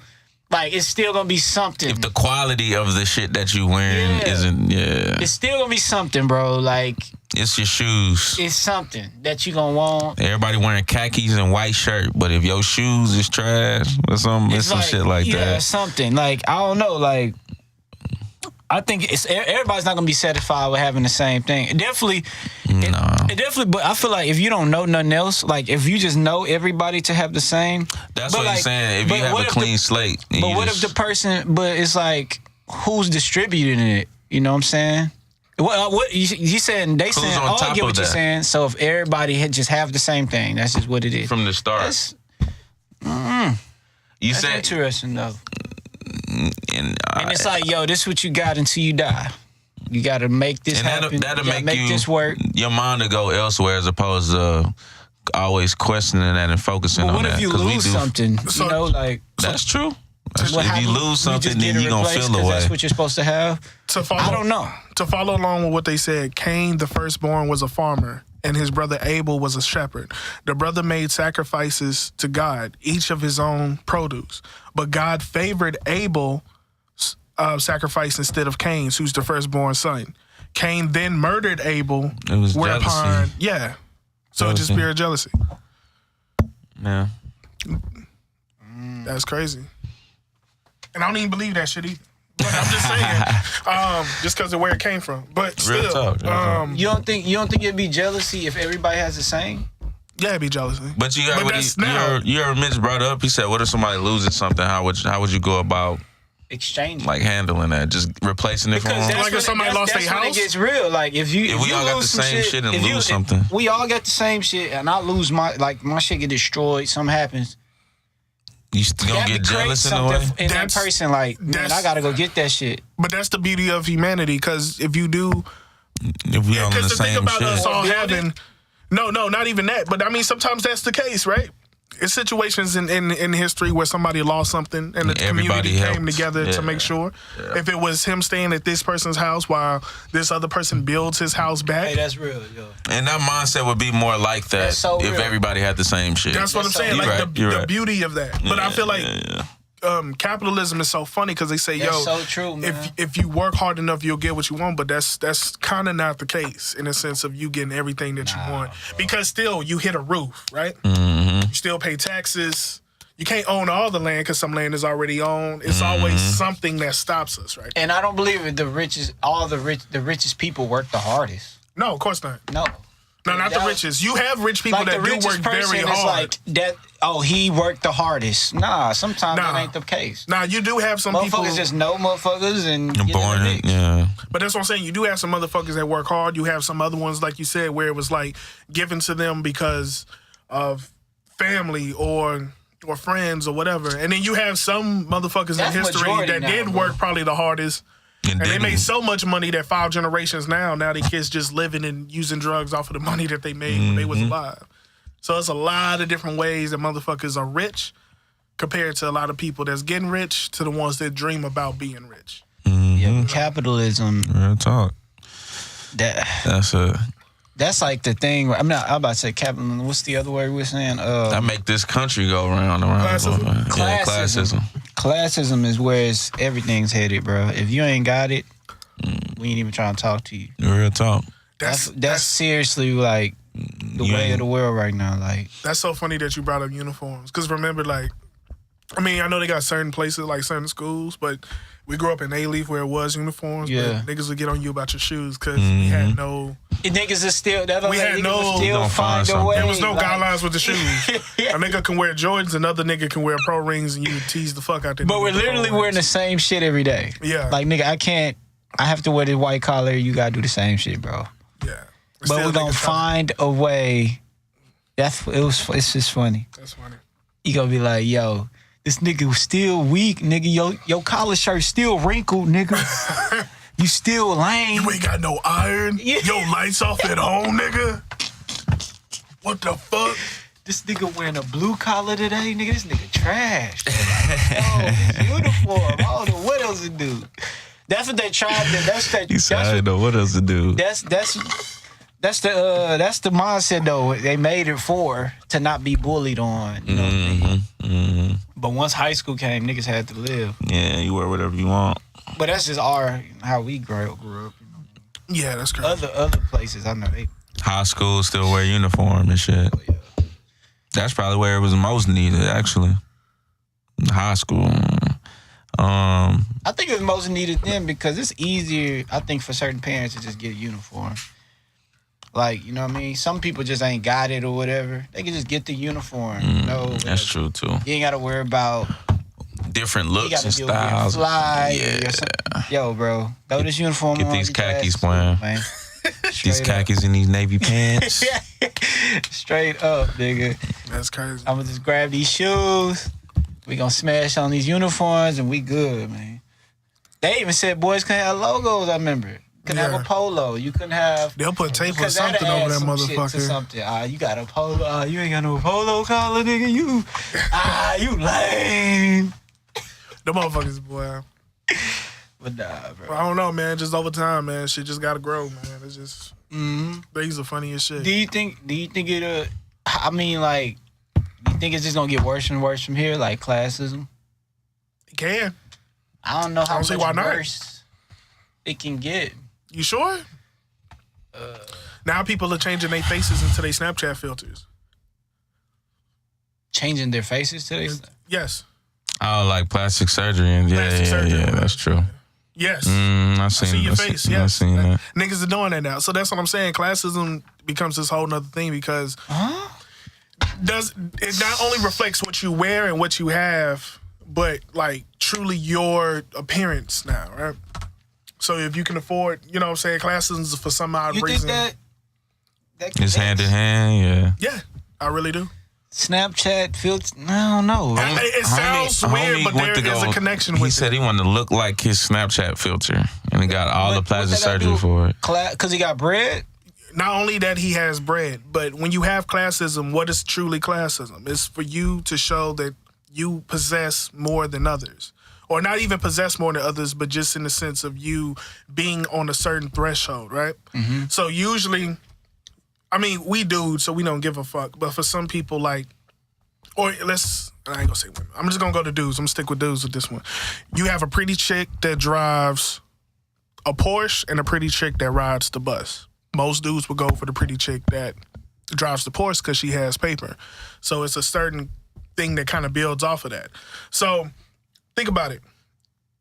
like it's still gonna be something. If the quality of the shit that you wearing Yeah. isn't, It's still gonna be something, bro. Like it's your shoes. it's something that you gonna want. Everybody wearing khakis and white shirt, but if your shoes is trash or something, it's some shit like yeah, that. something like I don't know. Like I think it's everybody's not gonna be satisfied with having the same thing. It definitely, it definitely. But I feel like if you don't know nothing else, like if you just know everybody to have the same, That's but what like, he's saying. If but you have what a if clean slate, and But you what just, if the person? But it's like who's distributing it? You know what I'm saying? What you saying? They saying, on oh, I top get of what you're that? saying. So if everybody had just have the same thing, that's just what it is. from the start, That's, you that's said, interesting though. and It's like, yo, this is what you got until you die. You got to make this and happen. that'll you gotta make you this work. your mind to go elsewhere as opposed to always questioning that and focusing But on what that. if you 'Cause we lose do- something? So- you know, like That's true. what If you happens? lose something, just then get it you're gonna replaced feel 'cause away. That's what you're supposed to have. I don't know. To follow along with what they said, Cain, the firstborn, was a farmer, and his brother Abel was a shepherd. The brother made sacrifices to God, each of his own produce. But God favored Abel's sacrifice instead of Cain's, who's the firstborn son. Cain then murdered Abel. It was whereupon, jealousy. yeah. So it's just Jealousy. pure jealousy. Yeah. That's crazy. And I don't even believe that shit either. But I'm just saying, just because of where it came from. But Real still, talk, real talk. You don't think it'd be jealousy if everybody has the same? yeah, it'd be jealousy. But you got But what that's now. you heard Mitch brought up. He said, "What if somebody loses something? How would you go about Exchange. like handling that? Just replacing it for Because them?" Like if somebody lost that's their when house? it gets real. Like if you If we you all got lose the some same shit and if lose something. we all got the same shit, and I lose my shit get destroyed. Something happens. You still You gonna have to get create jealous in a something way? in that That's- person. Like, man, that's- I gotta go get that shit. But that's the beauty of humanity, because if you do, If we on the because the thing same about shit. us all Or build having, no, not even that. But I mean, sometimes that's the case, right? It's situations in history where somebody lost something and the Everybody community came helped. together to Yeah. make sure. If it was him staying at this person's house while this other person builds his house back, Hey, that's real, yo. And that mindset would be more like that That's so if real. everybody had the same shit. that's what I'm That's saying. so- Like You're right, the you're right. beauty of that. But I feel like capitalism is so funny because they say, That's yo, so true, man. if you work hard enough, you'll get what you want. But that's kind of not the case in the sense of you getting everything that you want. Because still, you hit a roof, right? Mm-hmm. You still pay taxes. You can't own all the land because some land is already owned. It's always Mm-hmm. something that stops us, right? And I don't believe it. The richest people work the hardest. No, of course not. No. No, not the That- richest. You have rich people Like the that do richest work person very is hard. like that. Oh, he worked the hardest. Nah, sometimes Nah. that ain't the case. Now, you do have some people. Motherfuckers just know motherfuckers and I'm get in born the it, mix. yeah. But that's what I'm saying. You do have some motherfuckers that work hard. You have some other ones, like you said, where it was like given to them because of family or friends or whatever. And then you have some motherfuckers That's in history majority that now, did bro. work probably the hardest. And And they then made so much money that 5 generations now they kids just living and using drugs off of the money that they made when they was alive. So it's a lot of different ways that motherfuckers are rich compared to a lot of people that's getting rich to the ones that dream about being rich. Yeah, capitalism. real talk. That that's like the thing. I'm about to say capitalism. What's the other word we're saying? That make this country go round and round. Classism. Yeah, Classism. classism. Classism is where everything's headed, bro. If you ain't got it, we ain't even trying to talk to you. Real talk. That's seriously like the You way ain't- of the world right now. Like, That's so funny that you brought up uniforms. Because remember, like, I mean, I know they got certain places, like certain schools, but we grew up in A-Leaf where it was uniforms. Yeah. But niggas would get on you about your shoes because we had no... niggas is still We had niggas no- will We still gonna find find a way. There was no like, guidelines with the shoes. A nigga can wear Jordans, another nigga can wear Pro Rings, and you would tease the fuck out there. But we're literally wearing the same shit every day. Yeah. Like, nigga, I have to wear this white collar. You gotta do the same shit, bro. Yeah. But we're gonna find a way. It's just funny. That's funny. You gonna be like, yo, this nigga was still weak, nigga. Your collar shirt still wrinkled, nigga. You still lame. You ain't got no iron. Yeah. Yo, lights off at home, nigga. What the fuck? This nigga wearing a blue collar today, nigga. This nigga trash. Like, his uniform. I don't know what else to do. That's what they tried to. That's that. You said, That's I didn't know what else to do. That's the mindset though. They made it to not be bullied on. You know what I mean? But once high school came, niggas had to live. Yeah, you wear whatever you want. But that's just how we grew up. You know? Yeah, that's crazy. Other places, I know they. High school still wear uniform and shit. That's probably where it was most needed, actually. High school. I think it was most needed then because it's easier, I think, for certain parents to just get a uniform. Like, you know what I mean? Some people just ain't got it or whatever. They can just get the uniform. You know, That's whatever. true too. You ain't got to worry about. Different You looks got and to deal with being styles. fly. Yeah. Or something. Yo, bro, throw this uniform Get on. these your khakis ass, playing. man. These Straight up. khakis and these navy pants. Straight up, nigga. That's crazy. I'm gonna just grab these shoes. We gonna smash on these uniforms and we good, man. They even said boys couldn't have logos. I remember. Couldn't have Yeah. a polo. You couldn't have. They'll put tape or Because that'd something over add that some shit to motherfucker. something. You got a polo. You ain't got no polo collar, nigga. You lame. The motherfuckers, boy. But nah, bro. I don't know, man. Just over time, man. Shit just gotta grow, man. It's just things are funny as shit. Do you think it? I mean, like, you think it's just gonna get worse and worse from here, like classism? It can. I don't know how don't see much why not. worse it can get. You sure? Now people are changing their faces into their Snapchat filters. Changing their faces to this. Yes. Oh, like plastic surgery. And Plastic surgery. yeah, that's true. Yes. I I see your face. I Yes. seen that. Niggas are doing that now. So that's what I'm saying. Classism becomes this whole nother thing because it not only reflects what you wear and what you have, but like truly your appearance now, right? So if you can afford, you know what I'm saying, classism is for some odd You reason. think that It's hand in hand, yeah. Yeah, I really do. Snapchat filter. I don't know. It sounds weird, but there is a connection with it. He said he wanted to look like his Snapchat filter, and he got all the plastic surgery for it. Because he got bread? Not only that he has bread, but when you have classism, what is truly classism? It's for you to show that you possess more than others. Or not even possess more than others, but just in the sense of you being on a certain threshold, right? Mm-hmm. So usually, I mean, we dudes, so we don't give a fuck. But for some people, like, or I ain't gonna say women. I'm just gonna go to dudes. I'm gonna stick with dudes with this one. You have a pretty chick that drives a Porsche and a pretty chick that rides the bus. Most dudes would go for the pretty chick that drives the Porsche because she has paper. So it's a certain thing that kind of builds off of that. So think about it.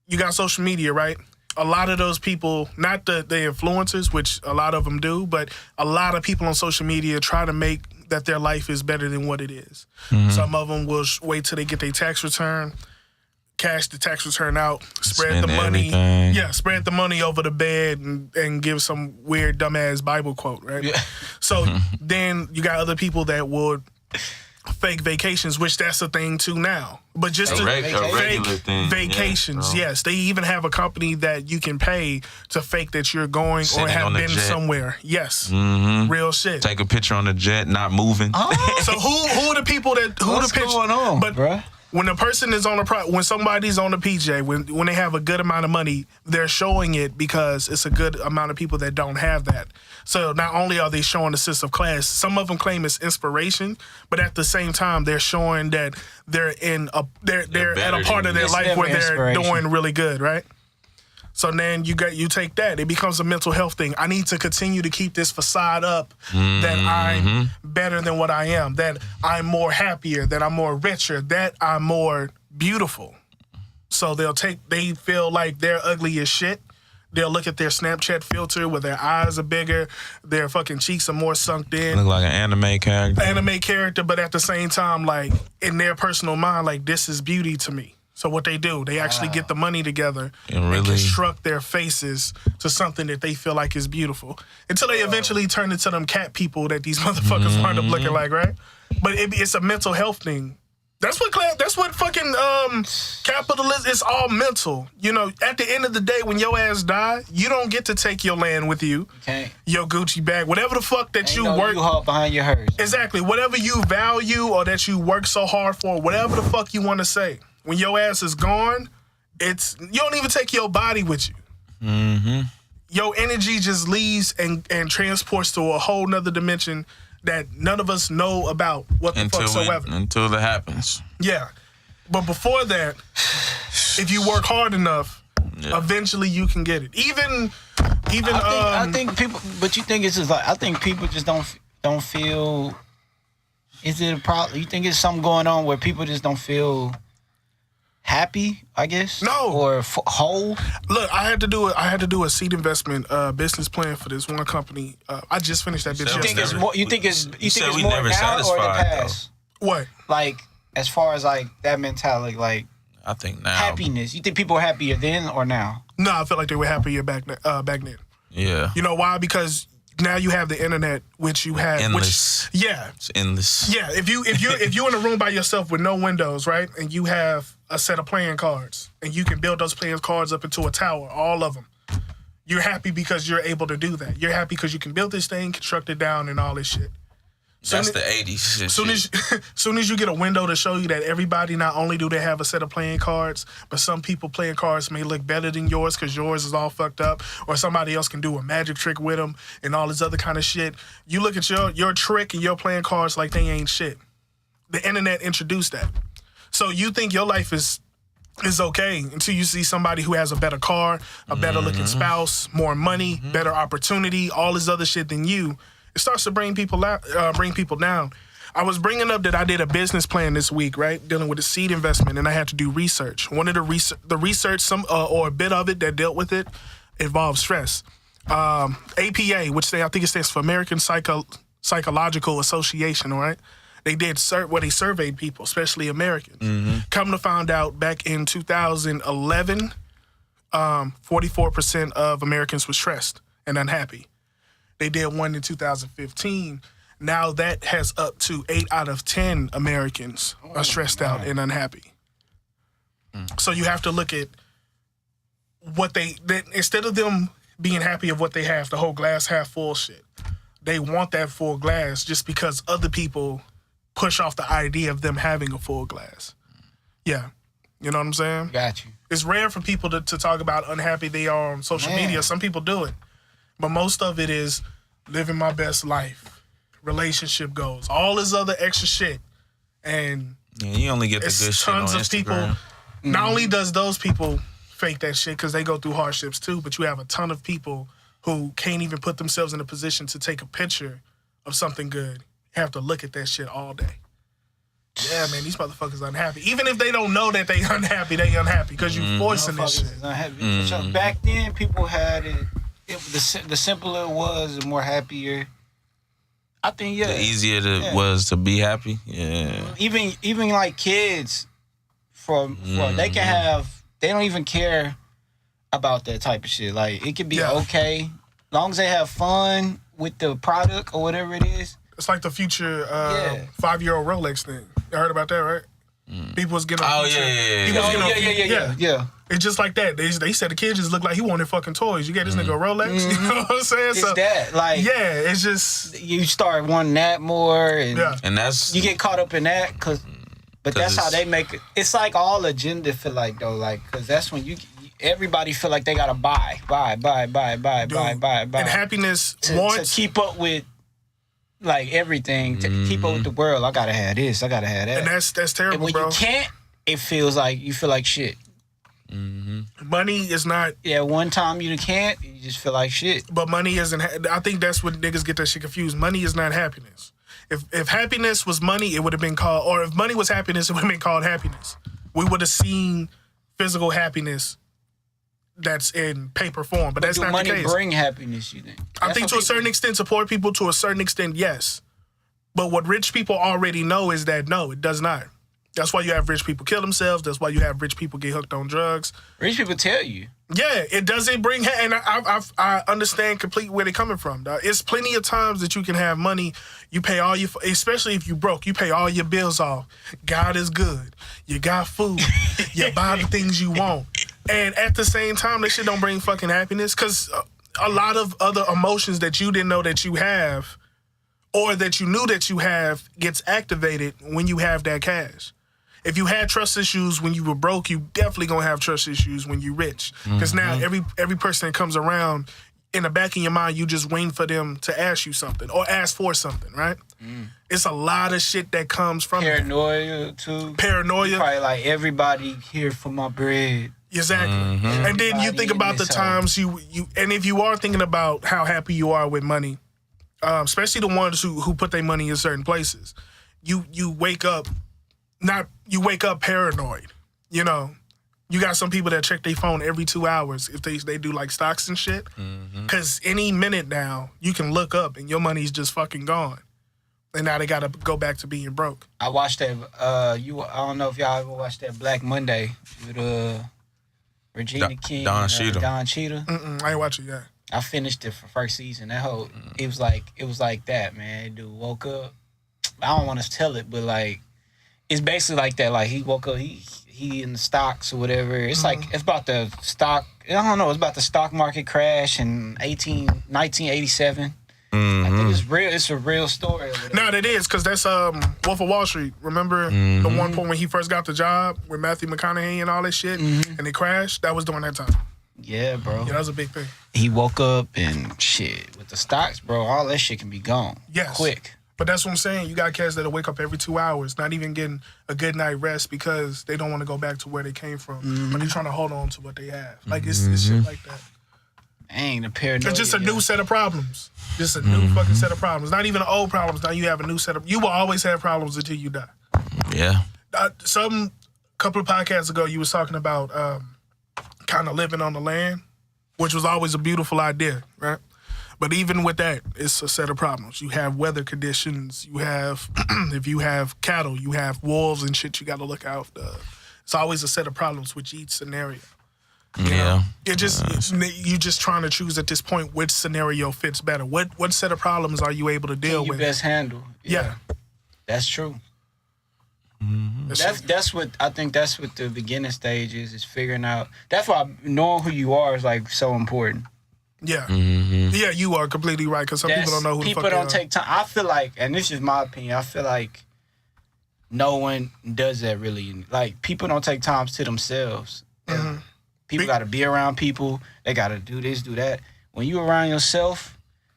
You got social media, right? A lot of those people, not the influencers, which a lot of them do, but a lot of people on social media try to make that their life is better than what it is. Mm-hmm. Some of them will wait till they get their tax return, cash the tax return out, spread the money. Everything. Yeah, spread the money over the bed and give some weird dumbass Bible quote, right? Yeah. So then you got other people that would fake vacations, which that's a thing too now. But just a fake regular thing. Vacations, yeah, yes. They even have a company that you can pay to fake that you're going Sitting or have been jet. Somewhere. Yes, real shit. Take a picture on the jet, not moving. Oh. So who are the people that What's going on, But bruh? when a person is on when somebody's on a PJ, when they have a good amount of money, they're showing it because it's a good amount of people that don't have that. So not only are they showing a sense of class, some of them claim it's inspiration, but at the same time they're showing that they're at a part of their life where they're doing really good, right? So then you take that. It becomes a mental health thing. I need to continue to keep this facade up that I'm better than what I am, that I'm more happier, that I'm more richer, that I'm more beautiful. So they feel like they're ugly as shit. They'll look at their Snapchat filter where their eyes are bigger, their fucking cheeks are more sunk in. Look like an anime character. But at the same time, like in their personal mind, like this is beauty to me. So what they do, they actually get the money together and construct their faces to something that they feel like is beautiful. Until they eventually turn into them cat people that these motherfuckers wind up looking like, right? But it's a mental health thing. That's what fucking capitalism, it's all mental. You know, at the end of the day, when your ass die, you don't get to take your land with you. Okay. Your Gucci bag, whatever the fuck that you work. You haul behind your hearse. Exactly. Whatever you value or that you work so hard for, whatever the fuck you want to say. When your ass is gone, you don't even take your body with you. Mm-hmm. Your energy just leaves and transports to a whole nother dimension that none of us know about whatsoever. Until that happens. Yeah. But before that, if you work hard enough, eventually you can get it. I think people, but you think it's just like, I think people just don't feel, is it a problem? You think it's something going on where people just don't feel happy, I guess? No. Or whole? Look, I had to do a seed investment business plan for this one company. I just finished that bitch yesterday. You think it's more now or the past? Though. What? Like, as far as like that mentality, like I think now. Happiness. You think people are happier then or now? No, I feel like they were happier back then. Yeah. You know why? Because now you have the internet, which you have endless. It's endless. Yeah, if you're in a room by yourself with no windows, right, and you have a set of playing cards, and you can build those playing cards up into a tower, all of them. You're happy because you're able to do that. You're happy because you can build this thing, construct it down, and all this shit. That's the 80s. Soon as you get a window to show you that everybody, not only do they have a set of playing cards, but some people playing cards may look better than yours because yours is all fucked up, or somebody else can do a magic trick with them and all this other kind of shit. You look at your trick and your playing cards like they ain't shit. The internet introduced that. So you think your life is okay until you see somebody who has a better car, a better looking spouse, more money, better opportunity, all this other shit than you. It starts to bring people down. I was bringing up that I did a business plan this week, right, dealing with a seed investment, and I had to do research. One of the research, or a bit of it that dealt with it, involves stress. APA, which I think it stands for American Psychological Association, all right? They did they surveyed people, especially Americans. Come to find out, back in 2011, 44% of Americans were stressed and unhappy. They did one in 2015, Now that has up to 8 out of 10 Americans are stressed out and unhappy. So you have to look at what instead of them being happy of what they have, the whole glass half full shit, they want that full glass just because other people push off the idea of them having a full glass. Yeah. You know what I'm saying? Got you. It's rare for people to talk about unhappy they are on social media. Some people do it. But most of it is living my best life, relationship goals, all this other extra shit. And you only get the good shit on tons of Instagram. people. Not only does those people fake that shit because they go through hardships too, but you have a ton of people who can't even put themselves in a position to take a picture of something good. You have to look at that shit all day. Yeah, man, these motherfuckers unhappy. Even if they don't know that they unhappy because you forcing this shit. Unhappy. So back then, people had it. The simpler it was, the more happier. I think The easier it was to be happy. Yeah. Even like kids, they can have. They don't even care about that type of shit. Like it could be okay, long as they have fun with the product or whatever it is. It's like the future 5-year-old Rolex thing. You heard about that, right? People was getting Yeah. It's just like that. They said the kid just looked like he wanted fucking toys. You get this nigga a Rolex. You know what I'm saying? It's that. Like it's just you start wanting that more, and that's you get caught up in that But that's how they make it. It's like all agenda feel like though, like because that's when everybody feel like they gotta buy. And happiness to keep up with like everything. To keep up with the world, I gotta have this. I gotta have that. And that's terrible, and when bro. you can't, it feels like you feel like shit. Money is not. Yeah, one time you can't, you just feel like shit. But money isn't. I think that's what niggas get that shit confused. Money is not happiness. If happiness was money, it would have been called. Or if money was happiness, it would have been called happiness. We would have seen physical happiness that's in paper form, but that's not the case. Money bring happiness, you think? I think to a certain extent, to poor people, to a certain extent, yes. But what rich people already know is that no, it does not. That's why you have rich people kill themselves. That's why you have rich people get hooked on drugs. Rich people tell you. Yeah, it doesn't bring... And I understand completely where they're coming from, dog. It's plenty of times that you can have money. You pay all your... Especially if you broke. You pay all your bills off. God is good. You got food. You buy the things you want. And at the same time, that shit don't bring fucking happiness. Because a lot of other emotions that you didn't know that you have or that you knew that you have gets activated when you have that cash. If you had trust issues when you were broke, you definitely gonna have trust issues when you rich. Because now every person that comes around, in the back of your mind, you just waiting for them to ask you something or ask for something, right? It's a lot of shit that comes from paranoia too. Paranoia. Probably like everybody here for my bread. Exactly. And then you think about the times you and if you are thinking about how happy you are with money, especially the ones who put their money in certain places, you wake up. You wake up paranoid, you know. You got some people that check their phone every 2 hours if they do like stocks and shit. Because any minute now, you can look up and your money's just fucking gone. And now they got to go back to being broke. I watched that, I don't know if y'all ever watched that Black Monday with Regina King Don and Cheadle. Don Cheadle. I ain't watching that. I finished it for first season. That whole, it was like that, man. Dude woke up. I don't want to tell it, but like, it's basically like that. Like he woke up, he in the stocks or whatever. It's like it's about the stock. I don't know. It's about the stock market crash in 1987. I think it's real. It's a real story. No, that is because that's Wolf of Wall Street. Remember the one point when he first got the job with Matthew McConaughey and all that shit, and it crashed. That was during that time. Yeah, bro. Yeah, that was a big thing. He woke up and shit with the stocks, bro. All that shit can be gone. Yes, quick. But that's what I'm saying. You got cats that'll wake up every 2 hours, not even getting a good night rest because they don't want to go back to where they came from. But they're trying to hold on to what they have. Like, it's shit like that. Ain't a paranoia. It's just a new set of problems. Just a new fucking set of problems. Not even old problems. Now you have a new set of... You will always have problems until you die. Yeah. Couple of podcasts ago, you was talking about kind of living on the land, which was always a beautiful idea, right? But even with that, it's a set of problems. You have weather conditions. You have, if you have cattle, you have wolves and shit you got to look out for. It's always a set of problems with each scenario. Yeah. You're just trying to choose at this point which scenario fits better. What set of problems are you able to deal you with? best handle. Yeah. That's true. That's what I think. That's what the beginning stage is figuring out. That's why knowing who you are is like so important. Yeah. Yeah, you are completely right, because some people don't know who the fuck people they don't are. take time. I feel like, and this is my opinion, I feel like no one does that really. Like, people don't take time to themselves. People got to be around people. They got to do this, do that. When you around yourself,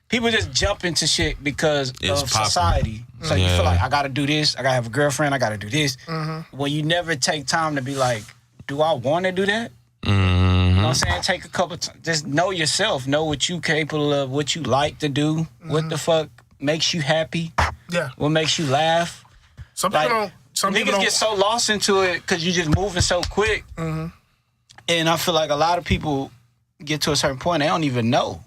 people just jump into shit because of society. So you feel like, I got to do this. I got to have a girlfriend. I got to do this. Well, you never take time to be like, do I want to do that? You know what I'm saying? Take a couple just know yourself. Know what you capable of, what you like to do, what the fuck makes you happy, what makes you laugh. Some people Niggas get so lost into it because you just moving so quick. And I feel like a lot of people get to a certain point, they don't even know.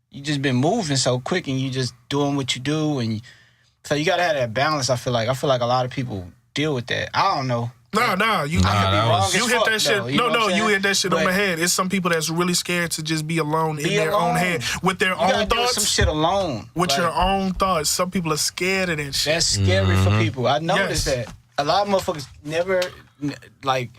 You just been moving so quick and you just doing what you do. So you got to have that balance, I feel like. I feel like a lot of people deal with that. I don't know. You hit that shit. Though, you hit that shit on the head. It's some people that's really scared to just be alone in their own head with their own thoughts. Some shit alone with your own thoughts. Some people are scared of that shit. That's scary for people. I noticed that a lot of motherfuckers never like.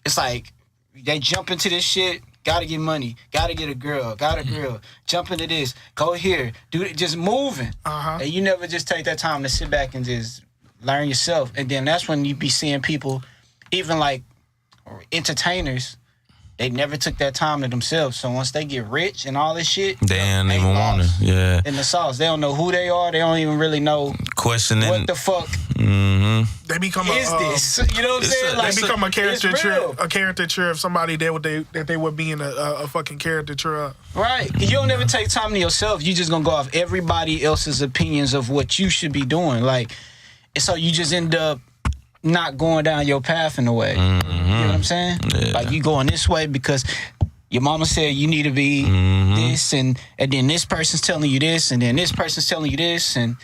It's like they jump into this shit. Gotta get money. Gotta get a girl. Got a girl. Jump into this. Go here. Do it. Just moving. And you never just take that time to sit back and just learn yourself. And then that's when you be seeing people, even like entertainers, they never took that time to themselves. So once they get rich and all this shit, they don't even want to. Yeah. In the sauce. They don't know who they are. They don't even really know questioning what the fuck they become this. You know what I'm saying? Like, they become a caricature of somebody that they would be in a fucking caricature of. Right. You don't ever take time to yourself. You just gonna go off everybody else's opinions of what you should be doing. Like, so you just end up not going down your path in a way. You know what I'm saying? Yeah. Like, you going this way because your mama said you need to be this, and then this person's telling you this, and then this person's telling you this, and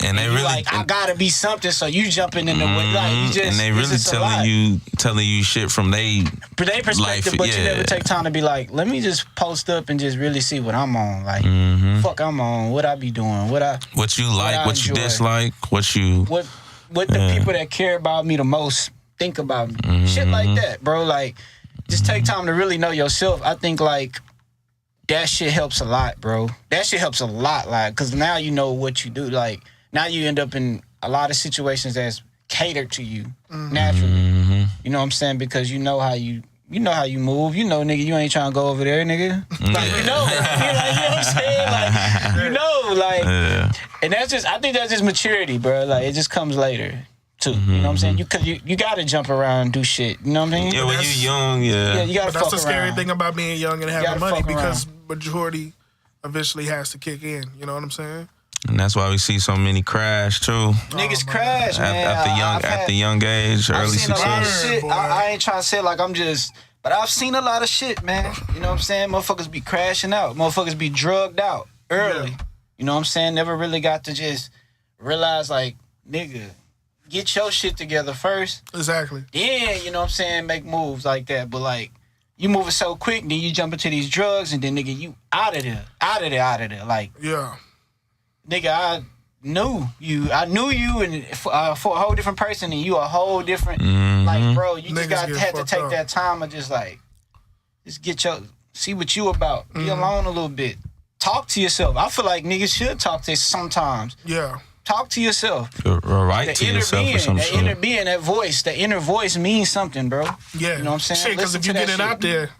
they really like, I gotta be something, so you jumping in the way. Like, you just, and they really telling you shit from their perspective, life, but you never take time to be like, let me just post up and just really see what I'm on. Like, fuck, I'm on. What I be doing? What you like? What you dislike? What the people that care about me the most think about me. Shit like that, bro. Like, just take time to really know yourself. I think, like, that shit helps a lot, bro. That shit helps a lot, like, because now you know what you do. Like, now you end up in a lot of situations that's catered to you naturally. You know what I'm saying? Because you know how you move. You know, nigga, you ain't trying to go over there, nigga. Like, you know what I'm saying? Like, you know, like, and that's just, I think that's just maturity, bro. Like, it just comes later, too. You know what I'm saying? Because you got to jump around and do shit. You know what I mean? Yeah, when you young, yeah. You got to fuck around. That's the scary thing about being young and having money, because majority eventually has to kick in. You know what I'm saying? And that's why we see so many crash too. Niggas crash, man. At the young age, early success. I've seen a lot of shit. I ain't trying to say like I'm just, but I've seen a lot of shit, man. You know what I'm saying? Motherfuckers be crashing out. Motherfuckers be drugged out early. You know what I'm saying? Never really got to just realize, like, nigga, get your shit together first. Exactly. Then, you know what I'm saying, make moves like that. But like, you moving so quick, then you jump into these drugs, and then nigga, you out of there. Like, nigga, I knew you and for a whole different person, and you a whole different, like, bro, you just had to take that time and just like, see what you about. Be alone a little bit. Talk to yourself. I feel like niggas should talk to sometimes. Yeah. Talk to yourself. Right to yourself or some shit. That inner being, that voice, the inner voice means something, bro. Yeah. You know what I'm saying? Shit, because if you get it out there,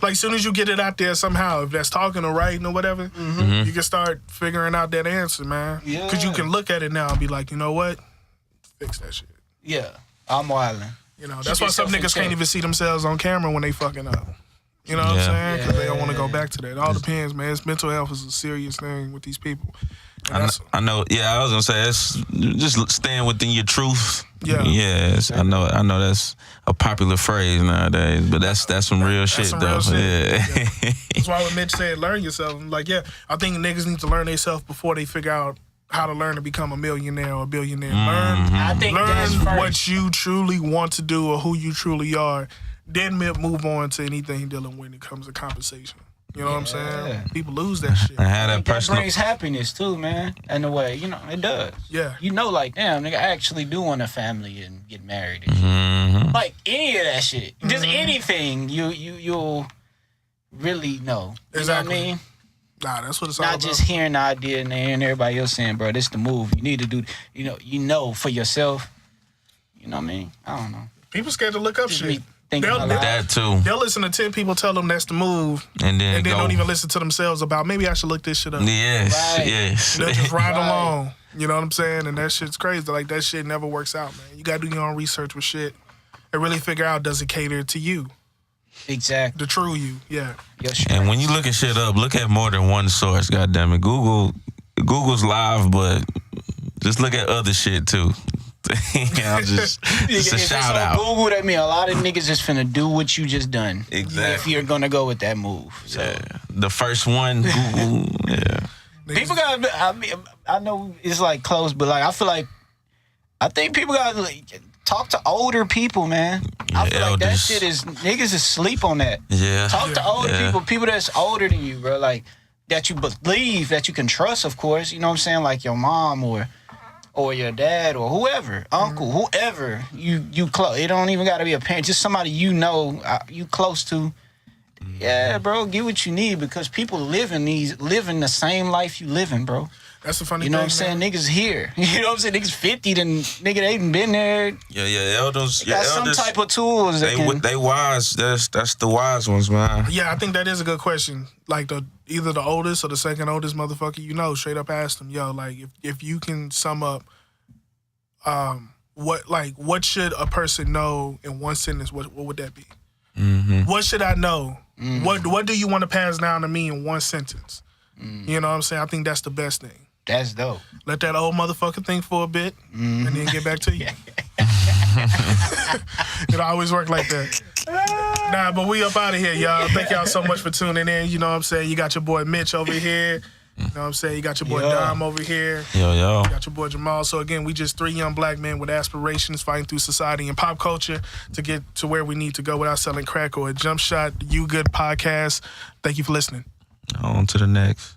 like, as soon as you get it out there somehow, if that's talking or writing or whatever, you can start figuring out that answer, man. Yeah. Because you can look at it now and be like, you know what? Fix that shit. Yeah. I'm wildin'. You know, that's why some niggas can't even see themselves on camera when they fucking up. You know what I'm saying? Because they don't want to go back to that. It all depends, man. Mental health is a serious thing with these people. I know. Yeah, I was gonna say, it's just staying within your truth. Yeah. Yes, I know that's a popular phrase nowadays, but that's some real shit, some though. real shit. Yeah. That's why when Mitch said learn yourself, I'm like, yeah, I think niggas need to learn themselves before they figure out how to learn to become a millionaire or a billionaire. I think Learn that's first. what you truly want to do or who you truly are, then move on to anything dealing when it comes to compensation. You know what I'm saying? Yeah. People lose that shit. And have that That personal. brings happiness too, man. In a way, you know, it does. Yeah. You know, like, damn, nigga, I actually do want a family and get married. And Mhm. like any of that shit, just anything, you'll really know. You Exactly. know what I mean? Nah, that's what it's all Not about. just hearing the idea and hearing everybody else saying, bro, this the move. You need to do. You know for yourself. You know what I mean? I don't know. People scared to look up Just shit. me thinking They'll- out loud. That too. They'll listen to 10 people tell them that's the move, And then and they go. don't even listen to themselves about maybe I should look this shit up. Yes. Right. Yes. They'll just ride Right. along. You know what I'm saying? And that shit's crazy. Like, that shit never works out, man. You got to do your own research with shit and really figure out, does it cater to you? Exactly. The true you. Yeah. Your shit. And when you look at shit up, look at more than one source. Goddamn it, Google's live, but just look at other shit too. I'm just a If it's shout on out. Google, that mean a lot of niggas just finna do what you just done. Exactly. If you're gonna go with that move. So. Yeah. The first one, Google. Yeah. People got. I know it's like close, but like I think people got to like, talk to older people, man. I feel like that elders. shit is niggas is sleep on that. Yeah. Talk to older Yeah. people that's older than you, bro. Like that you believe, that you can trust, of course. You know what I'm saying? Like your mom or your dad or whoever, uncle, whoever you close. It don't even got to be a parent. Just somebody you know, you close to. Yeah, bro, get what you need because people living the same life you living, bro. That's the funny You know thing, what I'm saying? man. Niggas here. You know what I'm saying? Niggas 50, then nigga they done been there. Yeah. Elders. Got some elders. type of tools that can. They wise. That's the wise ones, man. Yeah, I think that is a good question. Like either the oldest or the second oldest motherfucker, you know, straight up ask them, yo, like if you can sum up, what should a person know in one sentence? What would that be? Mm-hmm. What should I know? What do you want to pass down to me in one sentence? You know what I'm saying? I think that's the best thing. That's dope. Let that old motherfucker think for a bit and then get back to you. It always work like that. Nah, but we up out of here, y'all. Thank y'all so much for tuning in. You know what I'm saying? You got your boy Mitch over here. You know what I'm saying? You got your boy Yeah. Dom over here. Yo. You got your boy Jamal. So again, we just three young black men with aspirations fighting through society and pop culture to get to where we need to go without selling crack or a jump shot. You Good podcast. Thank you for listening. On to the next.